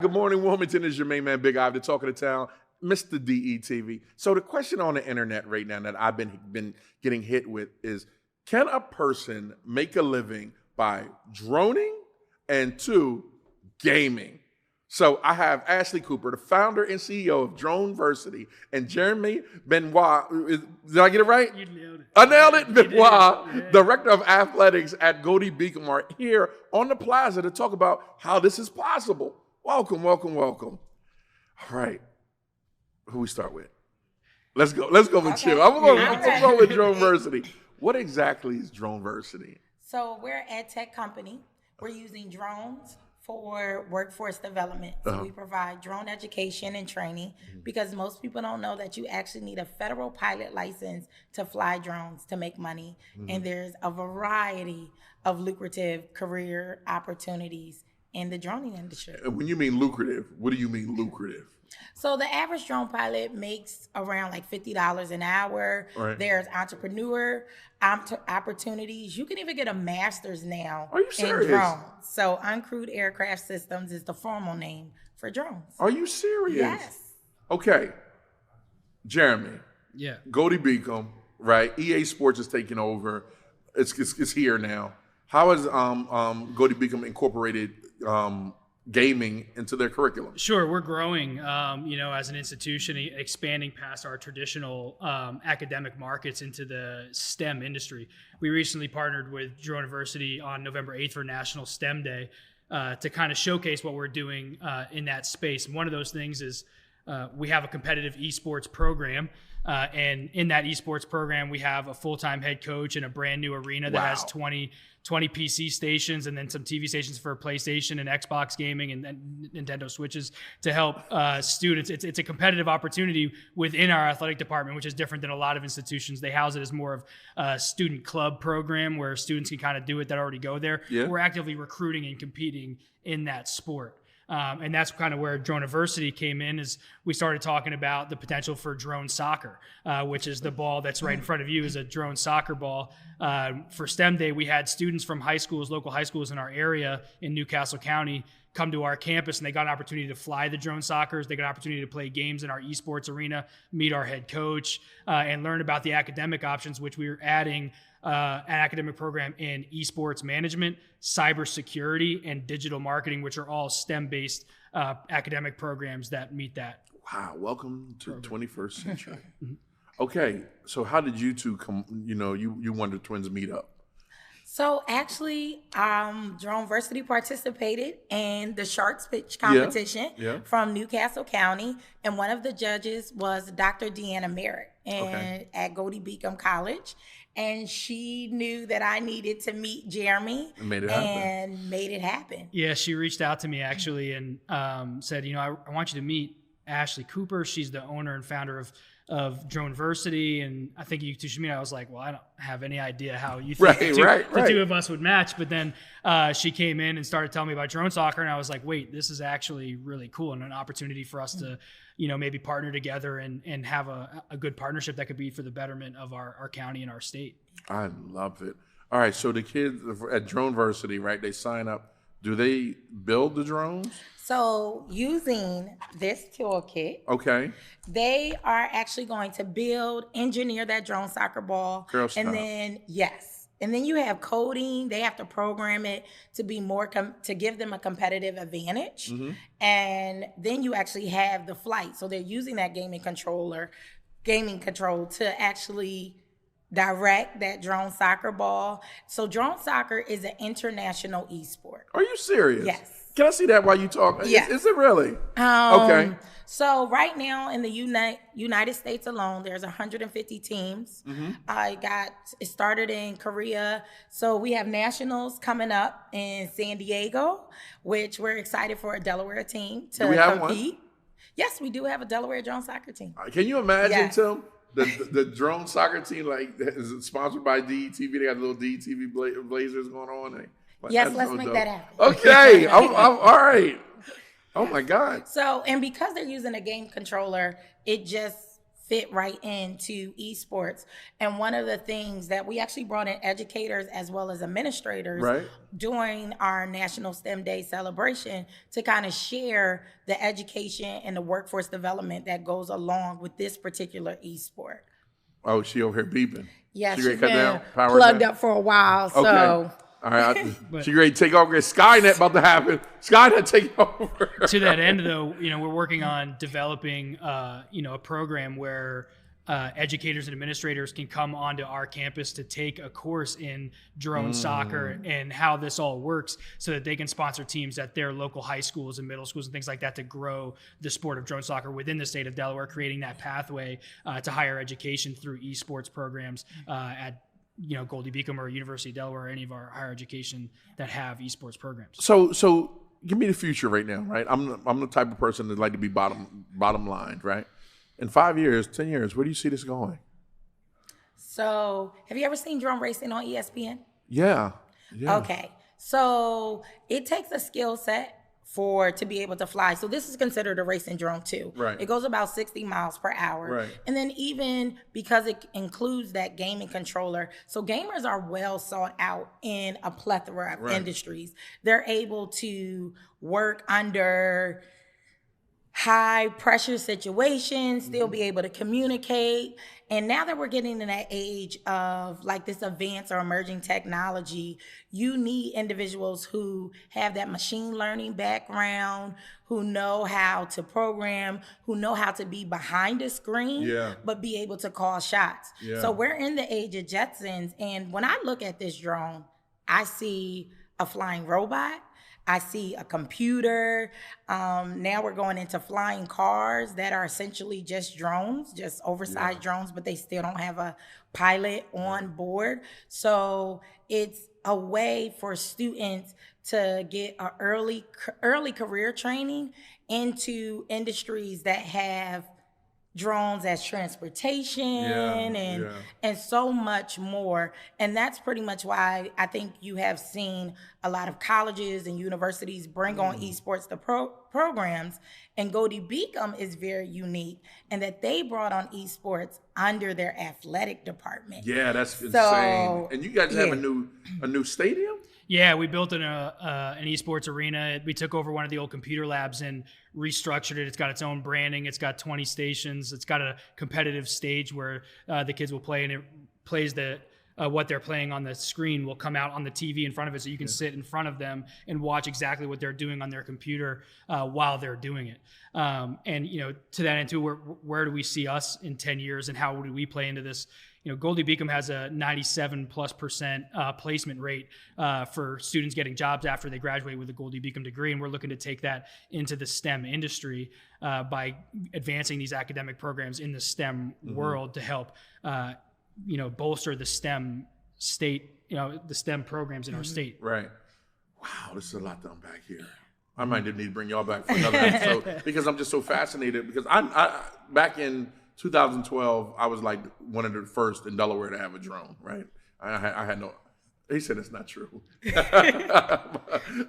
Good morning, Wilmington. It's your main man, Big Iv, the talk of the town, Mr. DETV. So the question on the internet right now that I've been getting hit with is, can a person make a living by droning and 2, gaming? So I have Ashlee Cooper, the founder and CEO of Droneversity, and Jeremy Benoit. Did I get it right? You nailed it. I nailed it. Benoit, Yeah. Director of Athletics at Goldie Beacom, are here on the plaza to talk about how this is possible. Welcome. All right. Who we start with? Let's go with you. I'm going to go with Droneversity. What exactly is Droneversity? So we're an ed tech company. We're using drones for workforce development. So we provide drone education and training because most people don't know that you actually need a federal pilot license to fly drones to make money. And there's a variety of lucrative career opportunities in the droning industry. When you mean lucrative, what do you mean lucrative? So the average drone pilot makes around like $50 an hour. Right. There's entrepreneur opportunities. You can even get a master's now Are you in serious? drones. So uncrewed aircraft systems is the formal name for drones. Are you serious? Yes. Okay. Jeremy, Yeah. Goldie Beacom, right? EA Sports is taking over. It's here now. How has Goldie Beacom incorporated gaming into their curriculum? Sure, we're growing, as an institution, expanding past our traditional academic markets into the STEM industry. We recently partnered with Droneversity on November 8th for National STEM Day to kind of showcase what we're doing in that space. And one of those things is we have a competitive esports program. And in that esports program, we have a full-time head coach and a brand new arena that has 20 PC stations and then some TV stations for PlayStation and Xbox gaming and Nintendo Switches to help students. It's a competitive opportunity within our athletic department, which is different than a lot of institutions. They house it as more of a student club program where students can kind of do it that already go there. Yeah. We're actively recruiting and competing in that sport. And that's kind of where Droneversity came in, is we started talking about the potential for drone soccer, which is the ball that's right in front of you is a drone soccer ball. For STEM Day, we had students from local high schools in our area in Newcastle County come to our campus, and they got an opportunity to fly the drone soccers. They got an opportunity to play games in our esports arena, meet our head coach, and learn about the academic options, which we are adding an academic program in esports management, cybersecurity, and digital marketing, which are all STEM-based academic programs that meet that. Wow, welcome to the 21st century. Okay, so how did you two come, you Wonder Twins meet up? So actually, Droneversity participated in the Shark Pitch competition from Newcastle County, and one of the judges was Dr. Deanna Merrick at Goldie Beacom College, and she knew that I needed to meet Jeremy and made it happen. Yeah, she reached out to me actually and said, I want you to meet Ashlee Cooper. She's the owner and founder of Droneversity, and I think you two should meet. I was like, well, I don't have any idea how you think the two of us would match. But then she came in and started telling me about drone soccer, and I was like, wait, this is actually really cool and an opportunity for us to, maybe partner together and have a good partnership that could be for the betterment of our county and our state. I love it. All right, so the kids at Droneversity, right, they sign up. Do they build the drones? So using this toolkit, they are actually going to engineer that drone soccer ball. And then you have coding. They have to program it to be more to give them a competitive advantage. And then you actually have the flight. So they're using that gaming control to actually direct that drone soccer ball. So drone soccer is an international esport. Are you serious? Yes. Can I see that while you talk? Yes. Is it really? Okay. So right now in the United States alone, there's 150 teams. It started in Korea. So we have nationals coming up in San Diego, which we're excited for a Delaware team to compete. One? Yes, we do have a Delaware drone soccer team. Can you imagine, Tim? The drone soccer team, is sponsored by DETV. They got little DETV blazers going on. Yes, let's make that happen. Okay, I'm all right. Oh my God. So, and because they're using a game controller, it just fit right into esports. And one of the things that we actually brought in educators as well as administrators during our National STEM Day celebration to kind of share the education and the workforce development that goes along with this particular esport. Oh, she over here beeping. Yeah, she's been plugged up for a while, so. Okay. All right, she ready to take over. Skynet about to happen. Skynet take over. To that end, though, we're working on developing, a program where educators and administrators can come onto our campus to take a course in drone soccer and how this all works, so that they can sponsor teams at their local high schools and middle schools and things like that to grow the sport of drone soccer within the state of Delaware, creating that pathway to higher education through esports programs at Goldie Beacom or University of Delaware, or any of our higher education that have esports programs. So give me the future right now, right? I'm the type of person that like to be bottom line, right? In 5 years, 10 years, where do you see this going? So have you ever seen drone racing on ESPN? Yeah. Okay. So it takes a skill set to be able to fly. So this is considered a racing drone too. Right. It goes about 60 miles per hour. Right. And then even because it includes that gaming controller, so gamers are well sought out in a plethora of industries. They're able to work under high pressure situations, still be able to communicate. And now that we're getting in that age of like this advanced or emerging technology, you need individuals who have that machine learning background, who know how to program, who know how to be behind a screen, but be able to call shots. So we're in the age of Jetsons. And when I look at this drone, I see a flying robot. I see a computer. Now we're going into flying cars that are essentially just drones, just oversized drones, but they still don't have a pilot on board. So it's a way for students to get an early career training into industries that have drones as transportation and so much more. And that's pretty much why I think you have seen a lot of colleges and universities bring on esports to programs. And Goldie Beacom is very unique in that they brought on esports under their athletic department. Yeah, that's insane. And you guys have a new stadium? Yeah, we built an esports arena. We took over one of the old computer labs and restructured it. It's got its own branding. It's got 20 stations. It's got a competitive stage where the kids will play, and it plays what they're playing on the screen will come out on the TV in front of it, so you can sit in front of them and watch exactly what they're doing on their computer while they're doing it. And to that end too, where do we see us in 10 years, and how do we play into this? Goldie Beacom has a 97+% placement rate for students getting jobs after they graduate with a Goldie Beacom degree, and we're looking to take that into the STEM industry by advancing these academic programs in the STEM world to help bolster the STEM state, the STEM programs in our state. Right. Wow, this is a lot to unpack here. I might need to bring y'all back for another episode because I'm just so fascinated. Because I back in 2012, I was like one of the first in Delaware to have a drone, right? I had no, he said it's not true.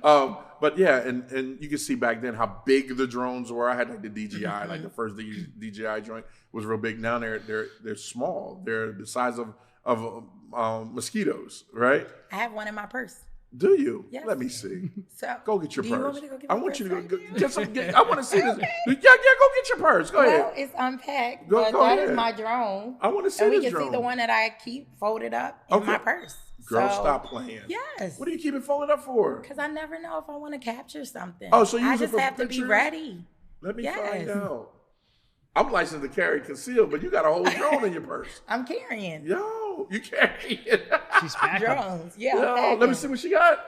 But yeah, and you can see back then how big the drones were. I had like the DJI, like the first DJI drone was real big. Now they're small. They're the size of mosquitoes, right? I have one in my purse. Do you? Yes. Let me see. So, go get your purse. You want me to go get I my want purse you to right go now? get some. I want to see this. Yeah, go get your purse. Go ahead. Well, it's unpacked, Go but that ahead. is my drone. I want to see and this we can drone. see the one that I keep folded up in my purse. Girl, So, stop playing. Yes. What do you keep it folded up for? Because I never know if I want to capture something. Oh, so you I use it just for have to be pictures? ready. Let me find out. I'm licensed to carry concealed, but you got a whole drone in your purse. I'm carrying. Yo, you carry it. She's packing. Drones. Yeah. Yo, I'm let me see what she got.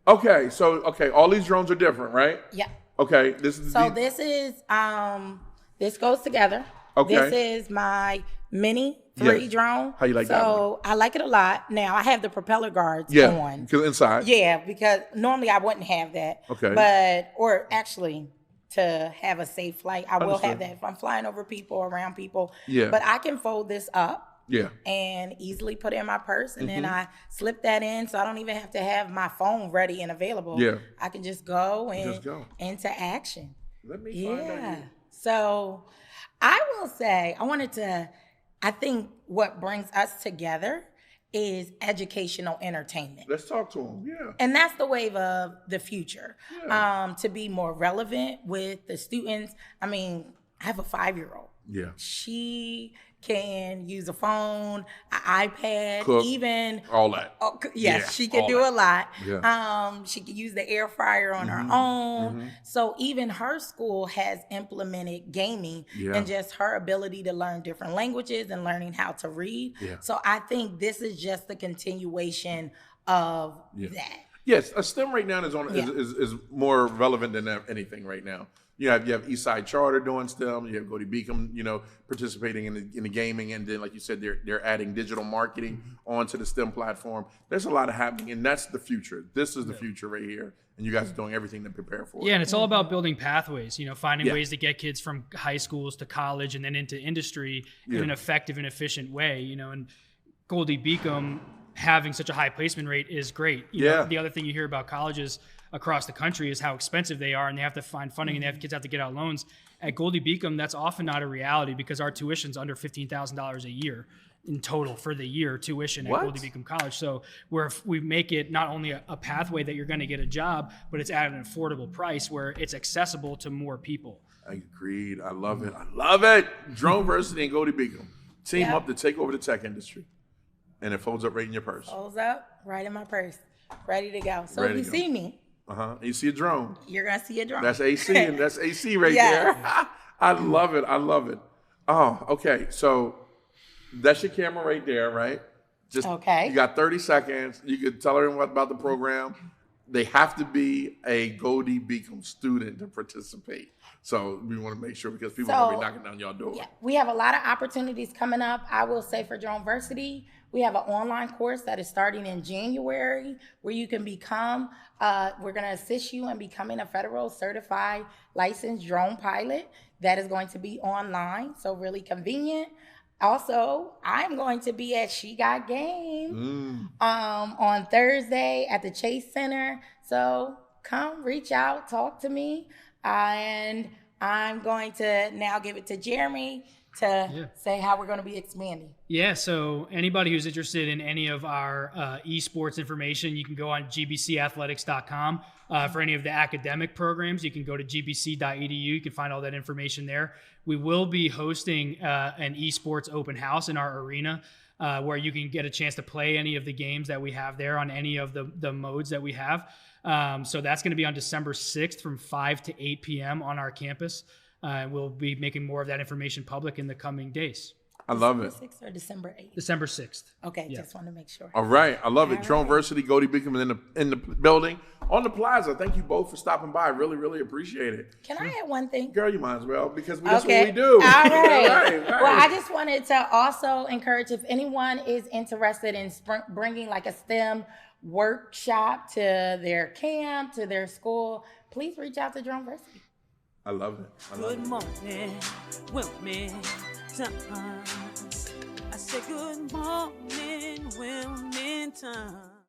Okay, all these drones are different, right? Yeah. Okay, this is this goes together. Okay. This is my Mini 3 drone. How you like that one? So I like it a lot. Now I have the propeller guards on. because inside. Yeah, because normally I wouldn't have that. Okay. Or actually to have a safe flight, I will Understood. have that if I'm flying over people, around people. Yeah. But I can fold this up. Yeah. And easily put it in my purse, and then I slip that in, so I don't even have to have my phone ready and available. Yeah. I can just go Just go. into action. Let me find out. So I will say, I think what brings us together is educational entertainment. Let's talk to them, yeah. And that's the wave of the future. Yeah. To be more relevant with the students. I mean, I have a 5-year-old. Yeah. She can use a phone, an iPad, cook, even all that. Yes, she can do a lot. Yeah. She can use the air fryer on her own. So even her school has implemented gaming and just her ability to learn different languages and learning how to read. Yeah. So I think this is just the continuation of that. Yes, a STEM right now is more relevant than anything right now. You have Eastside Charter doing STEM. You have Gody Beacom, participating in the gaming, and then like you said, they're adding digital marketing onto the STEM platform. There's a lot of happening, and that's the future. This is the future right here, and you guys are doing everything to prepare for it. Yeah, and it's all about building pathways. Finding ways to get kids from high schools to college and then into industry in an effective and efficient way. And Gody Beacom having such a high placement rate is great. You know, the other thing you hear about colleges across the country is how expensive they are, and they have to find funding, and kids have to get out loans. At Gody Beacom, that's often not a reality because our tuition's under $15,000 a year in total for the year tuition at Gody Beacom College. So we make it not only a pathway that you're going to get a job, but it's at an affordable price where it's accessible to more people. Agreed. I love it. I love it. Droneversity and Gody Beacom team up to take over the tech industry, and it folds up right in your purse. Folds up right in my purse, ready to go. So if you see me. You see a drone. You're gonna see a drone. That's AC, and that's AC right there. I love it. I love it. Oh, okay. So that's your camera right there, right? Just you got 30 seconds. You can tell everyone about the program. They have to be a Gody Beacom student to participate. So we want to make sure because people are going to be knocking down your door. Yeah, we have a lot of opportunities coming up. I will say for Droneversity, we have an online course that is starting in January where you can become, we're going to assist you in becoming a federal certified licensed drone pilot. That is going to be online, so really convenient. Also, I'm going to be at She Got Game on Thursday at the Chase Center. So come, reach out, talk to me. And I'm going to now give it to Jeremy to say how we're going to be expanding. Yeah, so anybody who's interested in any of our esports information, you can go on gbcathletics.com. For any of the academic programs, you can go to gbc.edu. You can find all that information there. We will be hosting an esports open house in our arena where you can get a chance to play any of the games that we have there on any of the modes that we have. So that's going to be on December 6th from 5 to 8 p.m. on our campus. We'll be making more of that information public in the coming days. I love it. December 6th or December 8th? December 6th. Okay, just want to make sure. All right, I love it. Droneversity, Gody Beacom in the building on the plaza. Thank you both for stopping by. Really, really appreciate it. Can I add one thing? Girl, you might as well because that's what we do. All right. Well, I just wanted to also encourage if anyone is interested in bringing like a STEM workshop to their camp, to their school, please reach out to Droneversity. I love it. Good morning, Wilmington. I said good morning, Wilmington.